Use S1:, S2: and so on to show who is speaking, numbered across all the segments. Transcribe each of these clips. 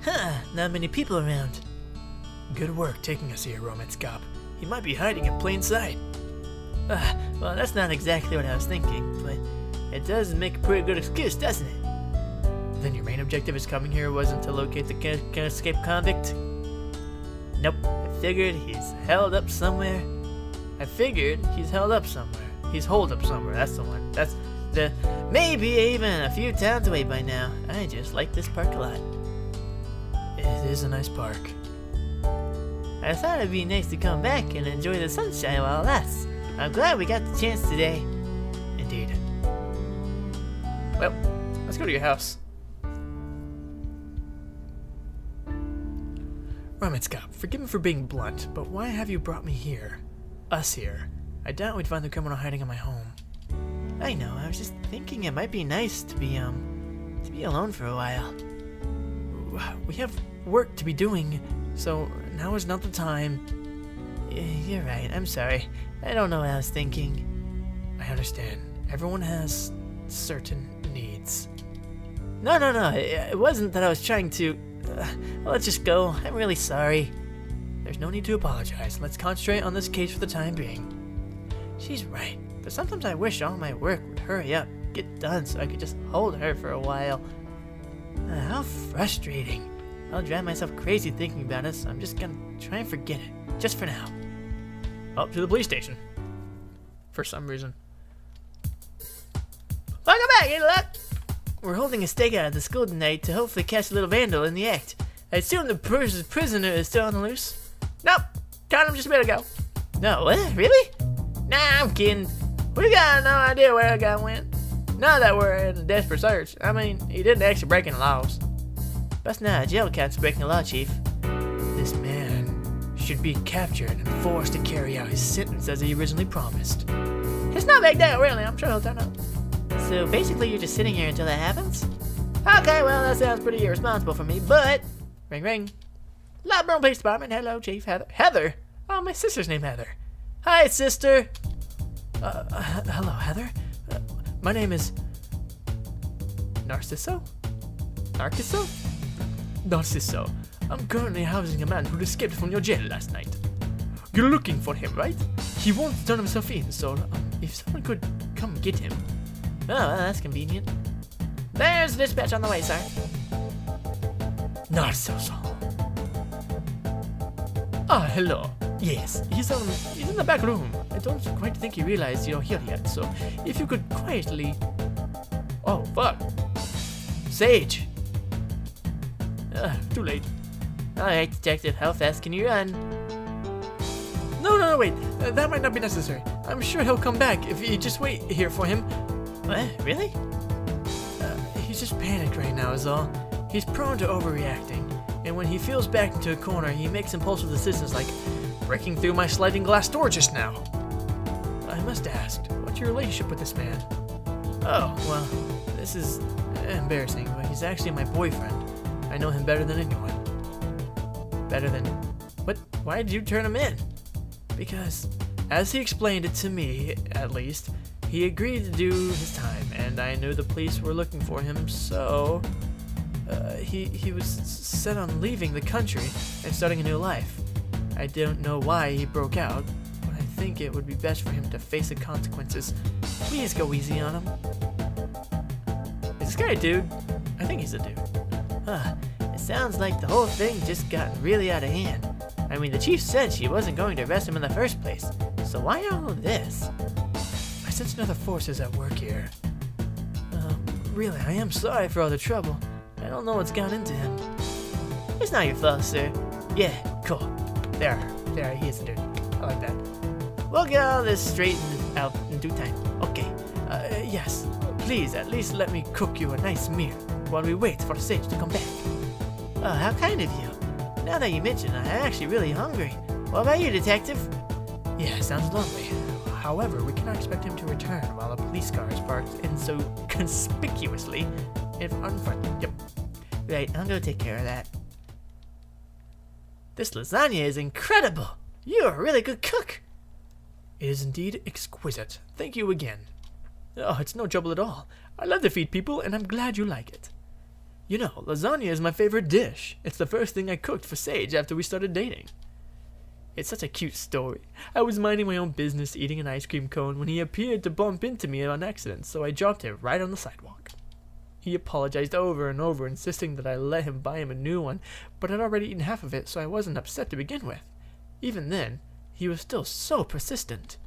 S1: Huh, not many people around.
S2: Good work taking us here, Romance Cop. He might be hiding in plain sight.
S1: Well, that's not exactly what I was thinking, but it does make a pretty good excuse, doesn't it?
S2: Then your main objective is coming here wasn't to locate the escaped convict?
S1: Nope. I figured he's held up somewhere. He's holed up somewhere. That's the one. That's the... Maybe even a few towns away by now. I just like this park a lot.
S2: It is a nice park.
S1: I thought it'd be nice to come back and enjoy the sunshine while it lasts. I'm glad we got the chance today.
S2: Indeed. Well, let's go to your house. Romance Cop, forgive me for being blunt, but why have you brought me here? Us here. I doubt we'd find the criminal hiding in my home.
S1: I know, I was just thinking it might be nice to be alone for a while.
S2: We have work to be doing, so now is not the time.
S1: You're right, I'm sorry. I don't know what I was thinking.
S2: I understand. Everyone has certain needs.
S1: No, it wasn't that I was trying to... well, let's just go. I'm really sorry.
S2: There's no need to apologize. Let's concentrate on this case for the time being.
S1: She's right, but sometimes I wish all my work would hurry up, get done, so I could just hold her for a while. How frustrating. I'll drive myself crazy thinking about it, so I'm just gonna try and forget it, just for now.
S2: Up to the police station. For some reason.
S1: Welcome back, any luck? We're holding a stakeout at the school tonight to hopefully catch a little vandal in the act. I assume the prisoner is still on the loose? Nope, caught him just a minute ago. No, what? Really? Nah, I'm kidding. We got no idea where the guy went. Now that we're in a desperate search. I mean, he didn't actually break any laws. That's not a jail cat's breaking the law, Chief.
S2: This man should be captured and forced to carry out his sentence as he originally promised.
S1: It's no big deal, really. I'm sure he'll turn up. So basically you're just sitting here until that happens? Okay, well, that sounds pretty irresponsible for me, but... Ring, ring. Loudburn Police Department. Hello, Chief. Heather. Heather? Oh, my sister's named Heather. Hi, sister.
S2: Hello, Heather. My name is... Narciso? Narciso? Narciso. I'm currently housing a man who escaped from your jail last night. You're looking for him, right? He won't turn himself in, so if someone could come get him.
S1: Oh, well, that's convenient. There's dispatch on the way, sir.
S2: Narciso. Ah, hello. Yes, he's in the back room. I don't quite think he realized you're here yet, so if you could quietly... Oh, fuck. Sage. Too late.
S1: Alright, Detective, how fast can you run?
S2: No, wait. That might not be necessary. I'm sure he'll come back if you just wait here for him.
S1: What? Really?
S2: He's just panicked right now is all. He's prone to overreacting, and when he feels backed into a corner, he makes impulsive decisions like breaking through my sliding glass door just now. I must ask, what's your relationship with this man? Oh, well, this is embarrassing, but he's actually my boyfriend. I know him better than anyone. Better than... What? Why did you turn him in? Because, as he explained it to me, at least, he agreed to do his time, and I knew the police were looking for him, so... he was set on leaving the country and starting a new life. I don't know why he broke out, but I think it would be best for him to face the consequences. Please go easy on him. Is this guy a dude? I think he's a dude.
S1: It sounds like the whole thing just got really out of hand. I mean, the chief said she wasn't going to arrest him in the first place, so why all of this?
S2: I sense another force is at work here. Really, I am sorry for all the trouble. I don't know what's gone into him.
S1: It's not your fault, sir.
S2: Yeah, cool. There, he is a dude. I like that.
S1: We'll get all this straightened out in due time.
S2: Okay, yes. Please, at least let me cook you a nice meal while we wait for Sage to come back.
S1: Oh, how kind of you. Now that you mention it, I'm actually really hungry. What about you, Detective?
S2: Yeah, sounds lovely. However, we cannot expect him to return while a police car is parked in so conspicuously in front. Yep.
S1: Right, I'll go take care of that. This lasagna is incredible. You're a really good cook.
S2: It is indeed exquisite. Thank you again. Oh, it's no trouble at all. I love to feed people, and I'm glad you like it. You know, lasagna is my favorite dish. It's the first thing I cooked for Sage after we started dating. It's such a cute story. I was minding my own business eating an ice cream cone when he appeared to bump into me on accident, so I dropped it right on the sidewalk. He apologized over and over, insisting that I let him buy him a new one, but I'd already eaten half of it, so I wasn't upset to begin with. Even then, he was still so persistent.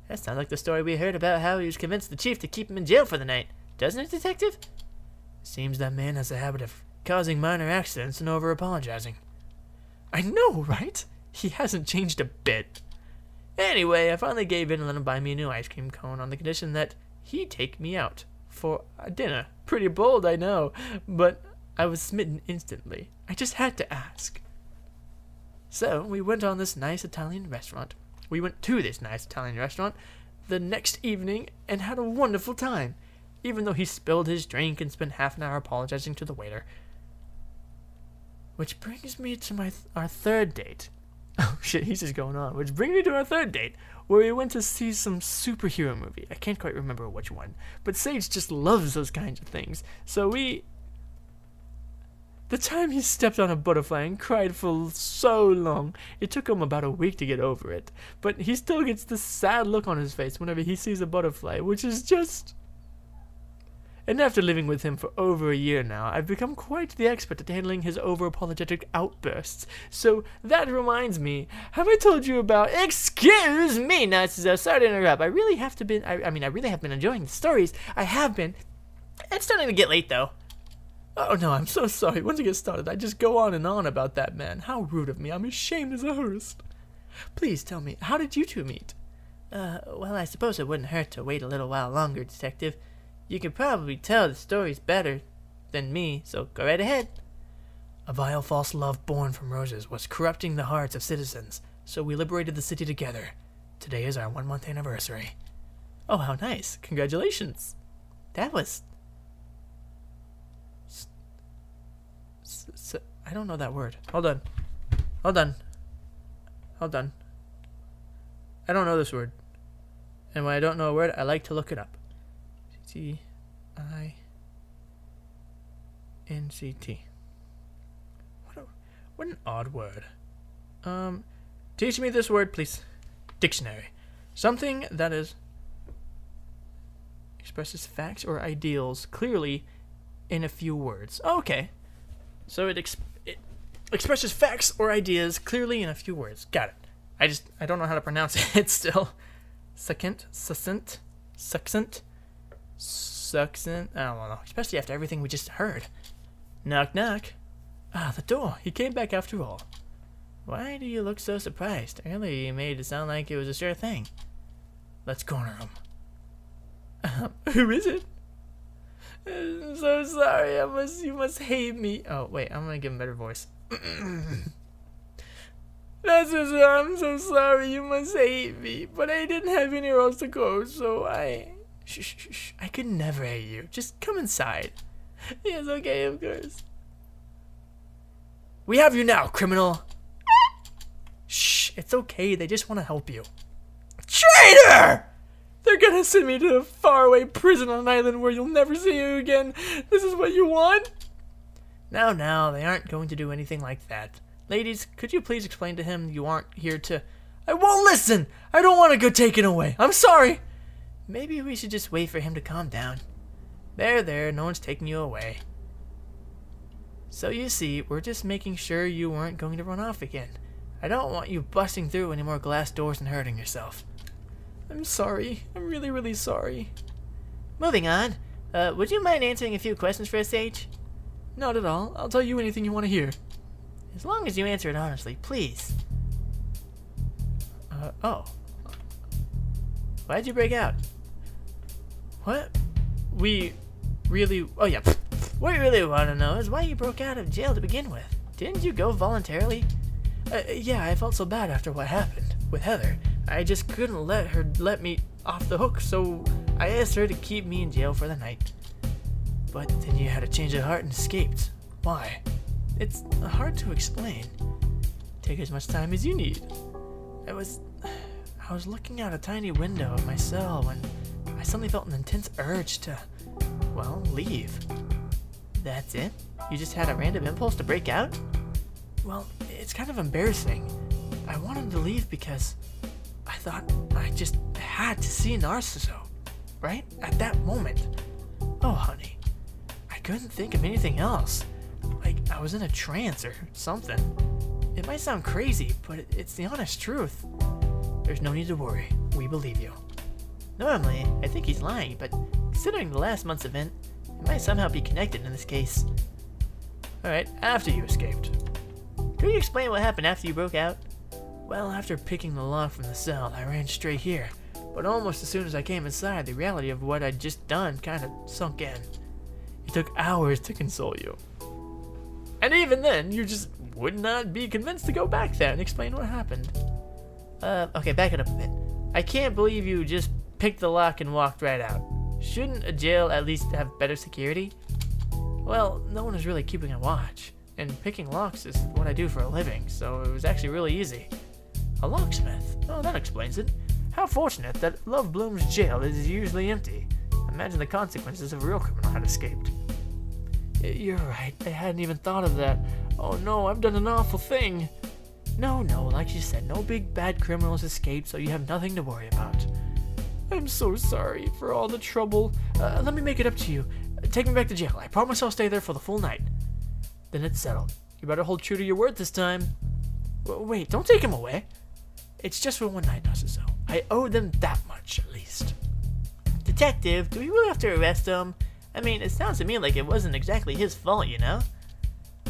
S1: That sounds like the story we heard about how he was convinced the chief to keep him in jail for the night. Doesn't it, Detective?
S2: Seems that man has a habit of causing minor accidents and over-apologizing. I know, right? He hasn't changed a bit. Anyway, I finally gave in and let him buy me a new ice cream cone on the condition that he take me out for a dinner. Pretty bold, I know, but I was smitten instantly. I just had to ask. So, we went to this nice Italian restaurant the next evening and had a wonderful time, even though he spilled his drink and spent half an hour apologizing to the waiter. Which brings me to our third date. Oh shit, he's just going on. Which brings me to our third date, where we went to see some superhero movie. I can't quite remember which one, but Sage just loves those kinds of things. So the time he stepped on a butterfly and cried for so long, it took him about a week to get over it. But he still gets this sad look on his face whenever he sees a butterfly, which is just... And after living with him for over a year now, I've become quite the expert at handling his over-apologetic outbursts. So that reminds me, have I told you about... Excuse me, Narciso, sorry to interrupt. I really have been enjoying the stories. I have been.
S1: It's starting to get late, though.
S2: Oh no, I'm so sorry. Once I get started, I just go on and on about that man. How rude of me. I'm ashamed as a host. Please tell me, how did you two meet?
S1: Well, I suppose it wouldn't hurt to wait a little while longer, Detective. You could probably tell the stories better than me, so go right ahead.
S2: A vile false love born from roses was corrupting the hearts of citizens, so we liberated the city together. Today is our 1-month anniversary.
S1: Oh, how nice. Congratulations. That was...
S2: I don't know that word. Hold on. I don't know this word. And when I don't know a word, I like to look it up. C-I-N-C-T. What an odd word. Teach me this word, please. Dictionary. Something that expresses facts or ideals clearly in a few words. Oh, okay. So it expresses facts or ideas clearly in a few words. Got it. I don't know how to pronounce it still. Succinct. I don't know. Especially after everything we just heard.
S1: Knock, knock.
S2: Ah, the door. He came back after all.
S1: Why do you look so surprised? Earlier you made it sound like it was a sure thing.
S2: Let's corner him. Who is it? I'm so sorry. You must hate me. Oh, wait. I'm going to give him a better voice. I'm so sorry. You must hate me. But I didn't have anywhere else to go, so Shh. I could never hate you. Just come inside.
S1: Yes, okay, of course.
S2: We have you now, criminal. Shh. It's okay. They just want to help you. Traitor! They're gonna send me to a faraway prison on an island where you'll never see you again. This is what you want?
S1: No, they aren't going to do anything like that. Ladies, could you please explain to him you aren't here to...
S2: I won't listen! I don't want to go taken away. I'm sorry.
S1: Maybe we should just wait for him to calm down. There, no one's taking you away. So you see, we're just making sure you weren't going to run off again. I don't want you busting through any more glass doors and hurting yourself.
S2: I'm sorry. I'm really, really sorry.
S1: Moving on. Would you mind answering a few questions for us, Sage?
S2: Not at all. I'll tell you anything you want to hear.
S1: As long as you answer it honestly, please. Oh. Why'd you break out?
S2: What? We really... Oh, yeah.
S1: What we really want to know is why you broke out of jail to begin with. Didn't you go voluntarily?
S2: Yeah, I felt so bad after what happened with Heather. I just couldn't let her let me off the hook, so I asked her to keep me in jail for the night. But then you had a change of heart and escaped. Why? It's hard to explain. Take as much time as you need. I was looking out a tiny window of my cell when I suddenly felt an intense urge to, well, leave.
S1: That's it? You just had a random impulse to break out?
S2: Well, it's kind of embarrassing. I wanted to leave because I thought I just had to see Narciso. Right? At that moment. Oh, honey. I couldn't think of anything else. Like I was in a trance or something. It might sound crazy, but it's the honest truth.
S1: There's no need to worry. We believe you. Normally, I think he's lying, but considering the last month's event, it might somehow be connected in this case.
S2: Alright, after you escaped.
S1: Could you explain what happened after you broke out?
S2: Well, after picking the lock from the cell, I ran straight here. But almost as soon as I came inside, the reality of what I'd just done kind of sunk in. It took hours to console you. And even then, you just would not be convinced to go back there and explain what happened.
S1: Okay, back it up a bit. I can't believe you just picked the lock and walked right out. Shouldn't a jail at least have better security?
S2: Well, no one is really keeping a watch. And picking locks is what I do for a living, so it was actually really easy. A locksmith? Oh, that explains it. How fortunate that Love Bloom's jail is usually empty. Imagine the consequences if a real criminal had escaped. You're right, I hadn't even thought of that. Oh no, I've done an awful thing. No, like you said, no big bad criminals escaped, so you have nothing to worry about. I'm so sorry for all the trouble. Let me make it up to you. Take me back to jail. I promise I'll stay there for the full night. Then it's settled. You better hold true to your word this time. Wait, don't take him away. It's just for one night, Narciso. I owe them that much, at least.
S1: Detective, do we really have to arrest him? I mean, it sounds to me like it wasn't exactly his fault, you know?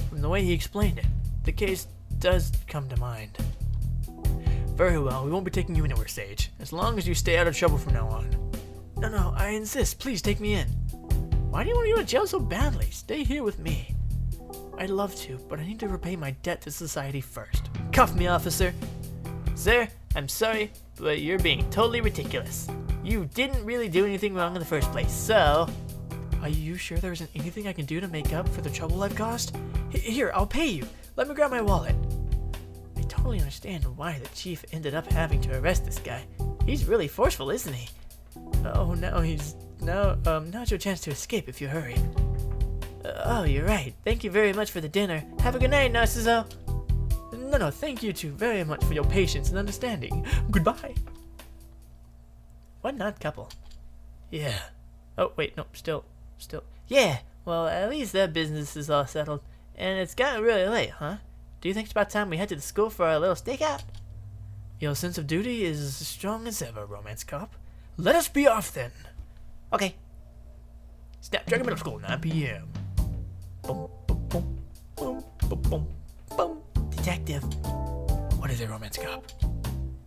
S2: From the way he explained it, the case does come to mind. Very well, we won't be taking you anywhere, Sage, as long as you stay out of trouble from now on. No, I insist. Please take me in.
S1: Why do you want to go to jail so badly? Stay here with me.
S2: I'd love to, but I need to repay my debt to society first. Cuff me, officer.
S1: Sir, I'm sorry, but you're being totally ridiculous. You didn't really do anything wrong in the first place, so...
S2: Are you sure there isn't anything I can do to make up for the trouble I've caused? Here, I'll pay you. Let me grab my wallet.
S1: I totally understand why the chief ended up having to arrest this guy. He's really forceful, isn't he?
S2: Oh, now's your chance to escape if you hurry.
S1: Oh, you're right. Thank you very much for the dinner. Have a good night, Narciso.
S2: No, thank you two very much for your patience and understanding. Goodbye.
S1: What an odd couple.
S2: Yeah.
S1: Oh, wait, no, still. Yeah, well, at least that business is all settled. And it's gotten really late, huh? Do you think it's about time we head to the school for our little stakeout?
S2: Your sense of duty is as strong as ever, Romance Cop. Let us be off then.
S1: Okay.
S2: Snapdragon Middle School, 9 p.m. Boom, boom, boom, boom, boom, boom, boom.
S1: Detective.
S2: What is it, Romance Cop?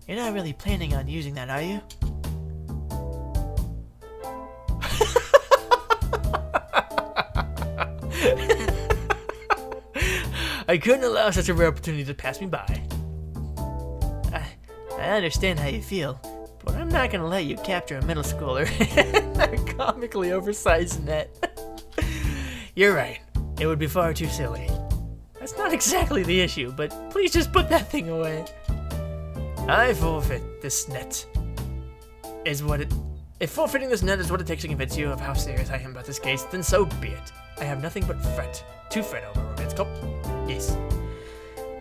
S1: You're not really planning on using that, are you?
S2: I couldn't allow such a rare opportunity to pass me by.
S1: I understand how you feel, but I'm not gonna let you capture a middle schooler in a comically oversized net.
S2: You're right. It would be far too silly.
S1: That's not exactly the issue, but please just put that thing away.
S2: I forfeit this net. If forfeiting this net is what it takes to convince you of how serious I am about this case, then so be it. I have nothing but to fret over, Romance Cop. Yes.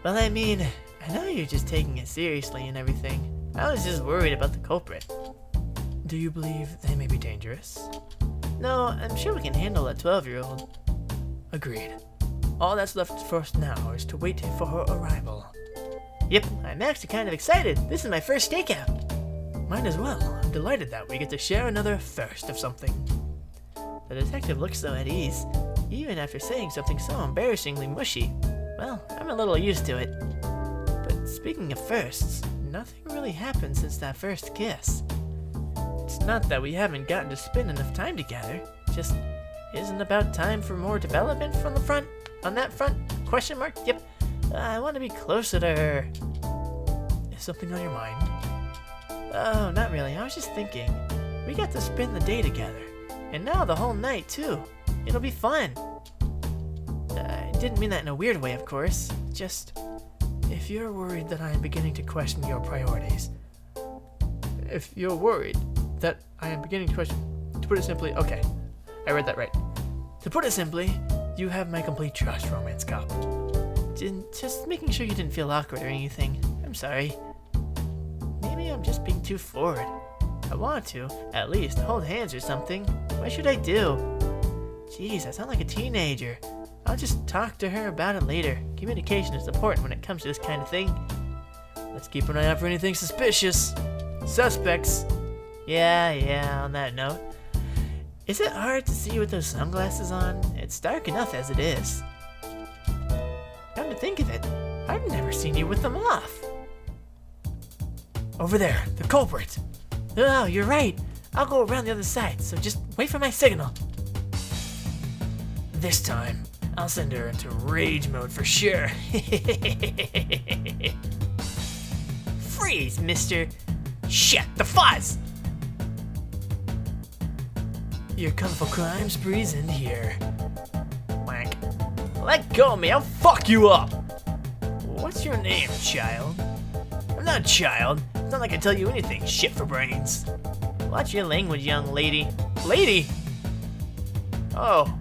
S1: Well, I mean, I know you're just taking it seriously and everything. I was just worried about the culprit.
S2: Do you believe they may be dangerous?
S1: No, I'm sure we can handle a 12-year-old.
S2: Agreed. All that's left for us now is to wait for her arrival.
S1: Yep, I'm actually kind of excited. This is my first stakeout.
S2: Mine as well. I'm delighted that we get to share another first of something.
S1: The detective looks so at ease, even after saying something so embarrassingly mushy. Well, I'm a little used to it. But speaking of firsts, nothing really happened since that first kiss. It's not that we haven't gotten to spend enough time together, just isn't about time for more development from the front? On that front? Question mark? Yep. I want to be closer to her.
S2: Is something on your mind?
S1: Oh, not really. I was just thinking. We got to spend the day together. And now the whole night, too. It'll be fun. I didn't mean that in a weird way, of course. Just,
S2: if you're worried that I am beginning to question your priorities. If you're worried that I am beginning to question... To put it simply, okay. I read that right. To put it simply, You have my complete trust, Romance Cop.
S1: Just making sure you didn't feel awkward or anything. I'm sorry. Maybe I'm just being too forward. I want to, at least, hold hands or something. What should I do? Jeez, I sound like a teenager. I'll just talk to her about it later. Communication is important when it comes to this kind of thing.
S2: Let's keep an eye out for anything suspicious. Suspects.
S1: Yeah, on that note. Is it hard to see with those sunglasses on? It's dark enough as it is. Come to think of it, I've never seen you with them off.
S2: Over there, the culprit.
S1: Oh, you're right. I'll go around the other side, so just wait for my signal.
S2: This time, I'll send her into rage mode for sure.
S1: Freeze, mister. Shit, the fuzz!
S2: Your colorful crime sprees end here.
S1: Wank. Let go of me, I'll fuck you up!
S2: What's your name, child? I'm not a child. It's not like I tell you anything, shit for brains.
S1: Watch your language, young lady.
S2: Lady? Oh.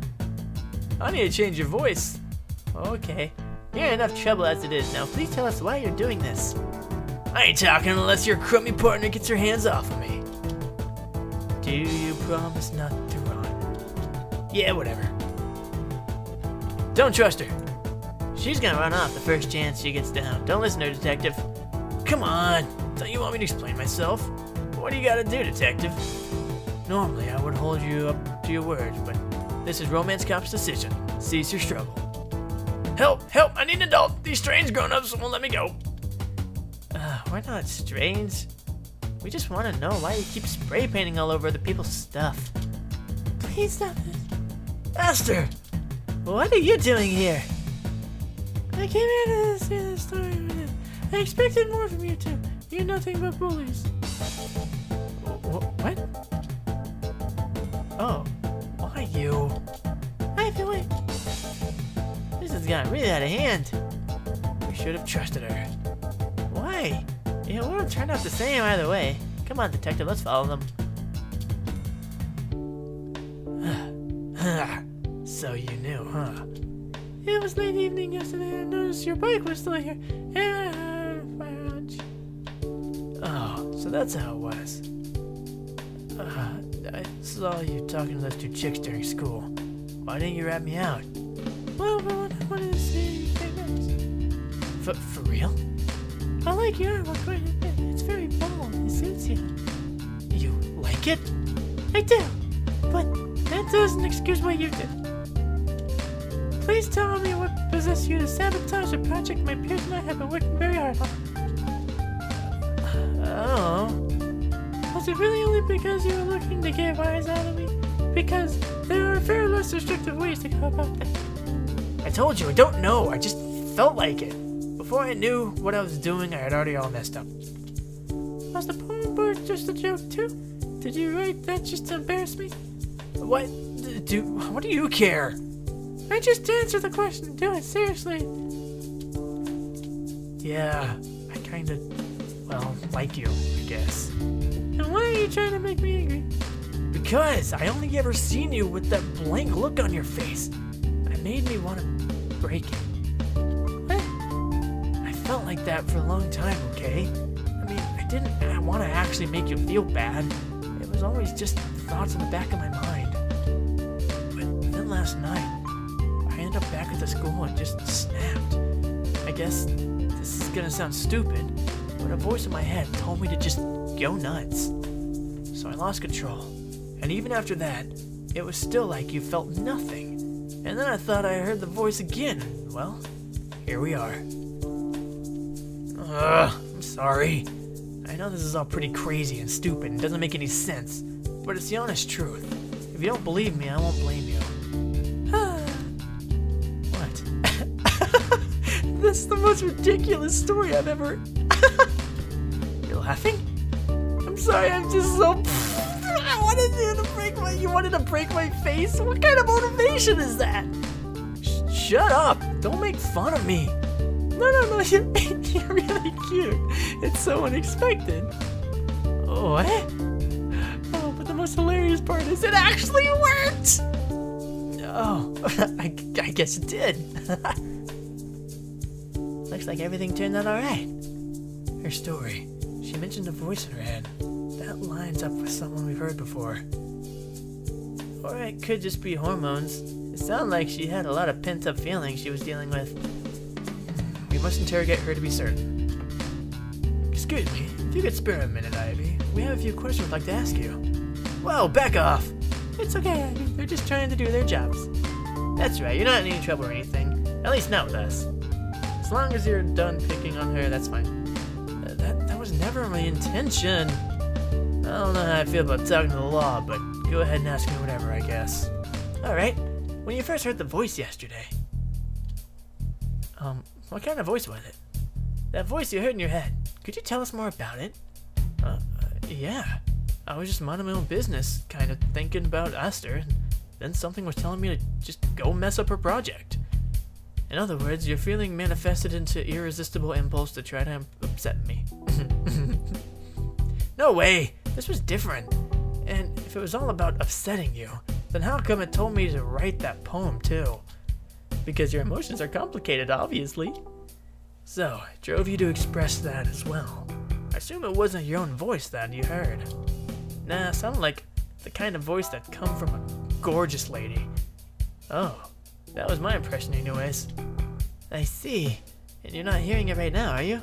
S2: I need to change your voice.
S1: Okay. You're in enough trouble as it is now. Please tell us why you're doing this.
S2: I ain't talking unless your crummy partner gets her hands off of me.
S1: Do you promise not to run?
S2: Yeah, whatever. Don't trust her.
S1: She's gonna run off the first chance she gets down. Don't listen to her, detective.
S2: Come on. Don't you want me to explain myself? What do you gotta do, detective? Normally, I would hold you up to your words, but this is Romance Cop's decision. Cease your struggle. Help! Help! I need an adult! These strange grown-ups won't let me go.
S1: We're not strange. We just want to know why you keep spray painting all over other people's stuff. Please stop this.
S2: Esther!
S1: What are you doing here?
S3: I came here to see this story. I expected more from you two. You're nothing but bullies.
S1: What? Oh, why you?
S3: I feel like
S1: this has gotten really out of hand.
S2: We should have trusted her.
S1: Why? It would have turned out the same either way. Come on, detective, let's follow them.
S2: So you knew, huh?
S3: It was late evening yesterday. I noticed your bike was still here. And I had a fire lunch.
S2: Oh, so that's how it was. I saw you talking to those two chicks during school. Why didn't you rat me out?
S3: Well, I wanted to say you very nice.
S2: For real?
S3: I like your artwork quite a bit. It's very bold. It suits you.
S2: You like it?
S3: I do. But that doesn't excuse what you did. Please tell me what possessed you to sabotage a project my peers and I have been working very hard on.
S2: Oh.
S3: Was it really only because you were looking to get rise out of me? Because there are far less restrictive ways to go about that.
S2: I told you, I don't know. I just felt like it. Before I knew what I was doing, I had already all messed up.
S3: Was the poem board just a joke too? Did you write that just to embarrass me?
S2: What? What do you care?
S3: I just answered the question. Do it seriously.
S2: Yeah, I kinda, well, like you, I guess.
S3: And why are you trying to make me angry?
S2: Because I only ever seen you with that blank look on your face. It made me want to break it.
S3: What?
S2: I felt like that for a long time, okay? I mean, I didn't want to actually make you feel bad. It was always just thoughts in the back of my mind. But then last night, I ended up back at the school and just snapped. I guess this is gonna sound stupid, but a voice in my head told me to just go nuts. So I lost control. And even after that, it was still like you felt nothing. And then I thought I heard the voice again. Well, here we are. I'm sorry. I know this is all pretty crazy and stupid and doesn't make any sense, but it's the honest truth. If you don't believe me, I won't blame you. What? This is the most ridiculous story I've ever... You're laughing? I'm sorry, I'm just so... I wanted you to break my... You wanted to break my face? What kind of motivation is that? Shut up! Don't make fun of me.
S3: No, you're really cute. It's so unexpected.
S2: What?
S3: Oh, but the most hilarious part is it actually worked!
S2: Oh,
S1: I guess it did. Looks like everything turned out alright.
S2: Her story. She mentioned a voice in her head. That lines up with someone we've heard before.
S1: Or it could just be hormones. It sounded like she had a lot of pent-up feelings she was dealing with.
S2: We must interrogate her to be certain. Excuse me, if you could spare a minute, Ivy. We have a few questions we'd like to ask you.
S1: Whoa, back off!
S3: It's okay, Ivy. They're just trying to do their jobs.
S1: That's right, you're not in any trouble or anything. At least not with us. As long as you're done picking on her, that's fine.
S2: That was never my intention.
S1: I don't know how I feel about talking to the law, but go ahead and ask me whatever, I guess. Alright, when you first heard the voice yesterday, what kind of voice was it? That voice you heard in your head, could you tell us more about it?
S2: Yeah. I was just minding my own business, kind of thinking about Esther, and then something was telling me to just go mess up her project.
S1: In other words, your feeling manifested into irresistible impulse to try to upset me. No way! This was different. And if it was all about upsetting you, then how come it told me to write that poem too? Because your emotions are complicated, obviously. So, it drove you to express that as well. I assume it wasn't your own voice that you heard. Nah, sounded like the kind of voice that come from a gorgeous lady. Oh, that was my impression anyways. I see. And you're not hearing it right now, are you?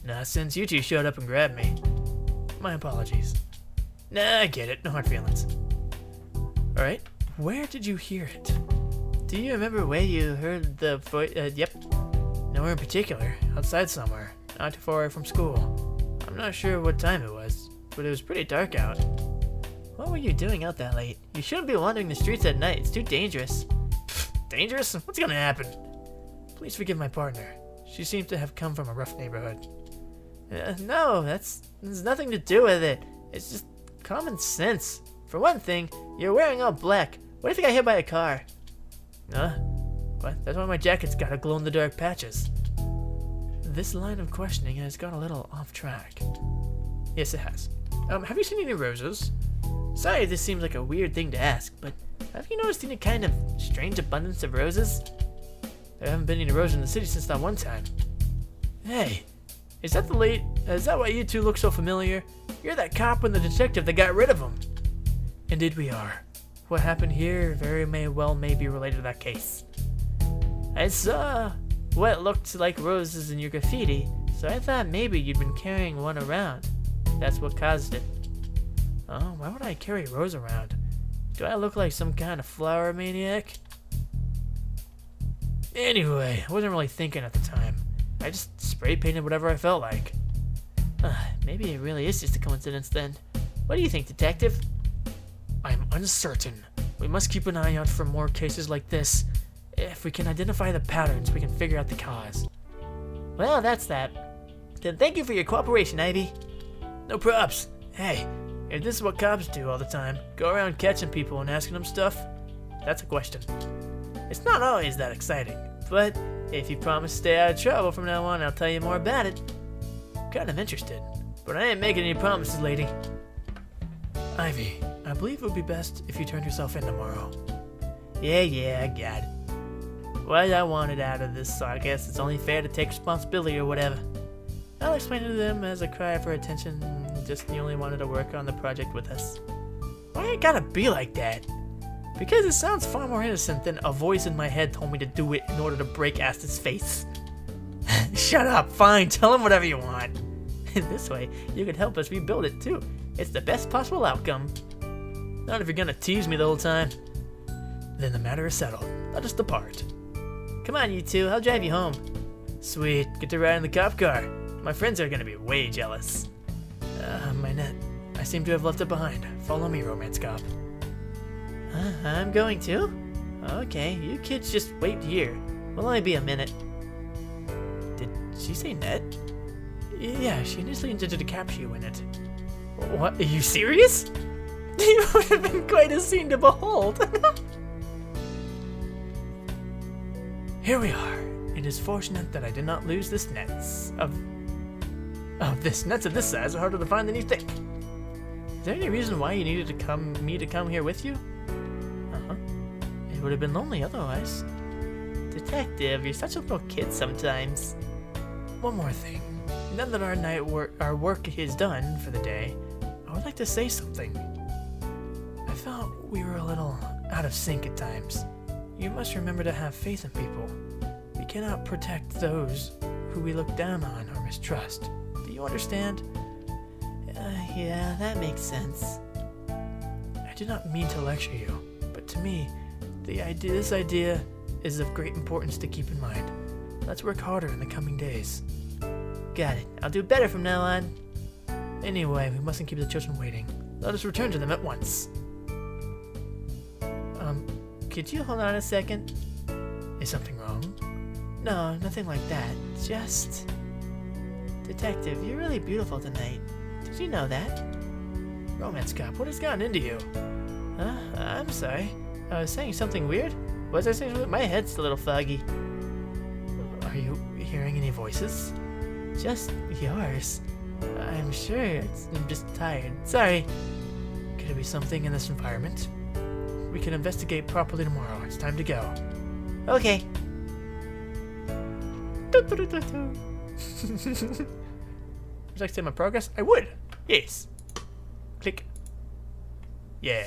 S1: Nah, since you two showed up and grabbed me. My apologies. Nah, I get it. No hard feelings. Alright, where did you hear it? Do you remember where you heard the voice? Yep. Nowhere in particular. Outside somewhere. Not too far from school. I'm not sure what time it was, but it was pretty dark out. What were you doing out that late? You shouldn't be wandering the streets at night. It's too dangerous.
S2: Dangerous? What's gonna happen? Please forgive my partner. She seems to have come from a rough neighborhood.
S1: No, there's nothing to do with it. It's just common sense. For one thing, you're wearing all black. What if you got hit by a car? What? That's why my jacket's got a glow-in-the-dark patches.
S2: This line of questioning has got a little off track.
S1: Yes, it has.
S2: Have you seen any roses?
S1: Sorry, this seems like a weird thing to ask, but have you noticed any kind of strange abundance of roses?
S2: There haven't been any roses in the city since that one time.
S1: Hey, is that why you two look so familiar? You're that cop and the detective that got rid of them.
S2: Indeed we are. What happened here may be related to that case.
S1: I saw what looked like roses in your graffiti, so I thought maybe you'd been carrying one around. That's what caused it.
S2: Oh, why would I carry a rose around?
S1: Do I look like some kind of flower maniac?
S2: Anyway, I wasn't really thinking at the time. I just spray painted whatever I felt like.
S1: Maybe it really is just a coincidence then. What do you think, detective?
S2: I'm uncertain. We must keep an eye out for more cases like this. If we can identify the patterns, we can figure out the cause.
S1: Well, that's that. Then thank you for your cooperation, Ivy.
S2: No props. Hey, if this is what cops do all the time, go around catching people and asking them stuff, that's a question.
S1: It's not always that exciting, but if you promise to stay out of trouble from now on, I'll tell you more about it.
S2: I'm kind of interested.
S1: But I ain't making any promises, lady.
S2: Ivy, I believe it would be best if you turned yourself in tomorrow.
S1: Yeah, I got it. Well, I wanted out of this, so I guess it's only fair to take responsibility or whatever. I'll explain it to them as a cry for attention, just you only wanted to work on the project with us.
S2: Why it gotta be like that?
S1: Because it sounds far more innocent than a voice in my head told me to do it in order to break Asta's face.
S2: Shut up, fine, tell him whatever you want.
S1: This way, you can help us rebuild it too. It's the best possible outcome. Not if you're gonna tease me the whole time.
S2: Then the matter is settled. Let us depart.
S1: Come on, you two, I'll drive you home.
S2: Sweet, get to ride in the cop car. My friends are gonna be way jealous.
S1: My net.
S2: I seem to have left it behind. Follow me, romance cop.
S1: I'm going to? Okay, you kids just wait here. We'll only be a minute.
S2: Did she say net?
S1: Yeah, she initially intended to capture you in it.
S2: What? Are you serious?
S1: It would have been quite a scene to behold.
S2: Here we are. It is fortunate that I did not lose this nets of this size are harder to find than you think.
S1: Is there any reason why you needed me to come here with you?
S2: It
S1: would have been lonely otherwise. Detective, you're such a little kid sometimes.
S2: One more thing. Now that our work is done for the day, I would like to say something. I felt we were a little out of sync at times. You must remember to have faith in people. We cannot protect those who we look down on or mistrust. Do you understand?
S1: Yeah, that makes sense.
S2: I do not mean to lecture you, but to me, this idea is of great importance to keep in mind. Let's work harder in the coming days.
S1: Got it. I'll do better from now on.
S2: Anyway, we mustn't keep the children waiting. Let us return to them at once.
S1: Could you hold on a second?
S2: Is something wrong?
S1: No, nothing like that. Just... Detective, you're really beautiful tonight. Did you know that?
S2: Romance cop, what has gotten into you?
S1: Huh? I'm sorry. I was saying something weird? Was I saying something? My head's a little foggy.
S2: Are you hearing any voices?
S1: Just yours. I'm sure I'm just tired. Sorry.
S2: Could it be something in this environment? We can investigate properly tomorrow. It's time to go.
S1: Okay.
S2: Would you like to see my progress? I would. Yes. Click. Yeah.